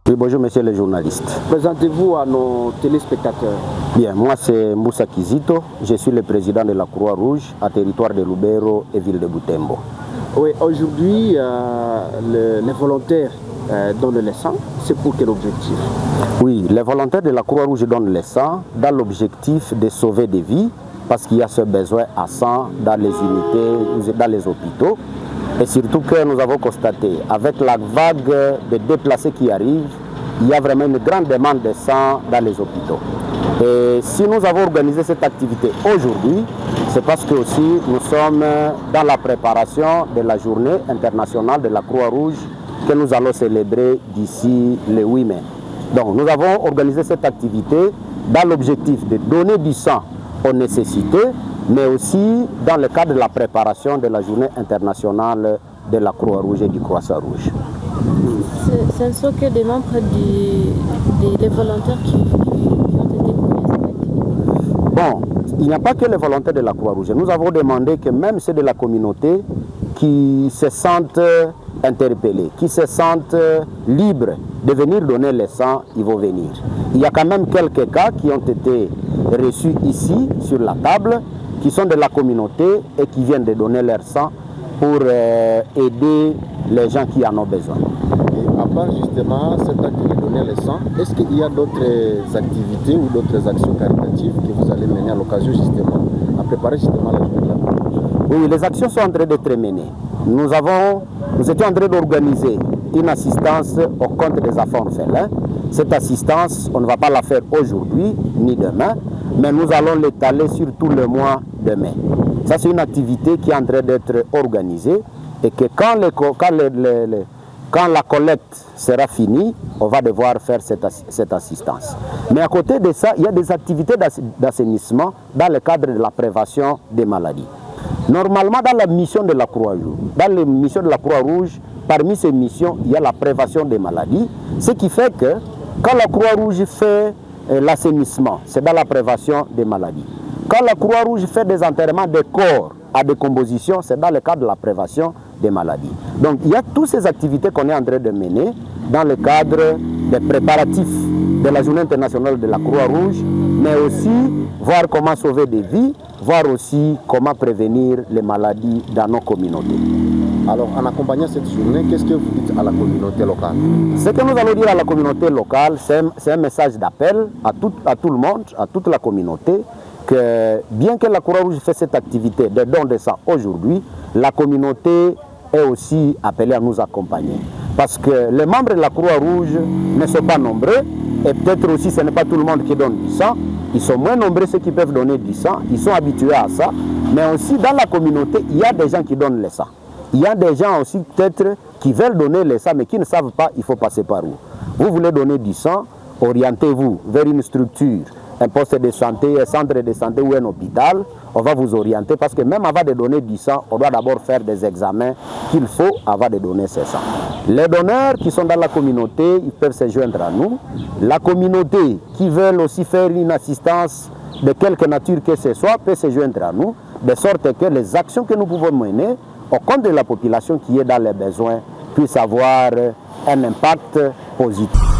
Oui, bonjour monsieur le journaliste. Présentez-vous à nos téléspectateurs. Bien, moi c'est Moussa Kizito, je suis le président de la Croix-Rouge à territoire de Lubero et ville de Butembo. Oui, aujourd'hui, les volontaires donnent le sang, c'est pour quel objectif? Oui, les volontaires de la Croix-Rouge donnent le sang dans l'objectif de sauver des vies, parce qu'il y a ce besoin à sang dans les unités, dans les hôpitaux. Et surtout que nous avons constaté, avec la vague de déplacés qui arrive, il y a vraiment une grande demande de sang dans les hôpitaux. Et si nous avons organisé cette activité aujourd'hui, c'est parce que aussi nous sommes dans la préparation de la journée internationale de la Croix-Rouge que nous allons célébrer d'ici le 8 mai. Donc nous avons organisé cette activité dans l'objectif de donner du sang aux nécessités, mais aussi dans le cadre de la préparation de la journée internationale de la Croix-Rouge et du Croissant-Rouge. Ce ne sont que des membres des volontaires qui ont été pour cette activité. Bon, il n'y a pas que les volontaires de la Croix-Rouge. Nous avons demandé que même ceux de la communauté qui se sentent interpellés, qui se sentent libres de venir donner le sang, ils vont venir. Il y a quand même quelques cas qui ont été reçus ici, sur la table, qui sont de la communauté et qui viennent de donner leur sang pour aider les gens qui en ont besoin. Et à part justement cette activité de donner le sang, est-ce qu'il y a d'autres activités ou d'autres actions caritatives que vous allez mener à l'occasion justement, à préparer justement la journée de la Croix-Rouge? Oui, les actions sont en train d'être menées. Nous étions en train d'organiser une assistance au compte des enfants orphelins. Cette assistance, on ne va pas la faire aujourd'hui ni demain, mais nous allons l'étaler sur tout le mois de mai. Ça, c'est une activité qui est en train d'être organisée et que quand la collecte sera finie, on va devoir faire cette assistance. Mais à côté de ça, il y a des activités d'assainissement dans le cadre de la prévention des maladies. Normalement, dans la mission de la Croix-Rouge, parmi ces missions, il y a la prévention des maladies, ce qui fait que quand la Croix-Rouge fait l'assainissement, c'est dans la prévention des maladies. Quand la Croix-Rouge fait des enterrements de corps à décomposition, c'est dans le cadre de la prévention des maladies. Donc il y a toutes ces activités qu'on est en train de mener dans le cadre des préparatifs de la journée internationale de la Croix-Rouge, mais aussi voir comment sauver des vies, voir aussi comment prévenir les maladies dans nos communautés. Alors, en accompagnant cette journée, qu'est-ce que vous dites à la communauté locale? Ce que nous allons dire à la communauté locale, c'est un message d'appel à tout le monde, à toute la communauté, que bien que la Croix-Rouge fait cette activité de don de sang aujourd'hui, la communauté est aussi appelée à nous accompagner. Parce que les membres de la Croix-Rouge ne sont pas nombreux, et peut-être aussi ce n'est pas tout le monde qui donne du sang. Ils sont moins nombreux ceux qui peuvent donner du sang, ils sont habitués à ça. Mais aussi dans la communauté, il y a des gens qui donnent le sang. Il y a des gens aussi peut-être qui veulent donner le sang, mais qui ne savent pas il faut passer par où. Vous voulez donner du sang, orientez-vous vers une structure, un poste de santé, un centre de santé ou un hôpital. On va vous orienter parce que même avant de donner du sang, on doit d'abord faire des examens qu'il faut avant de donner ce sang. Les donneurs qui sont dans la communauté, ils peuvent se joindre à nous. La communauté qui veut aussi faire une assistance de quelque nature que ce soit peut se joindre à nous, de sorte que les actions que nous pouvons mener au compte de la population qui est dans les besoins puissent avoir un impact positif.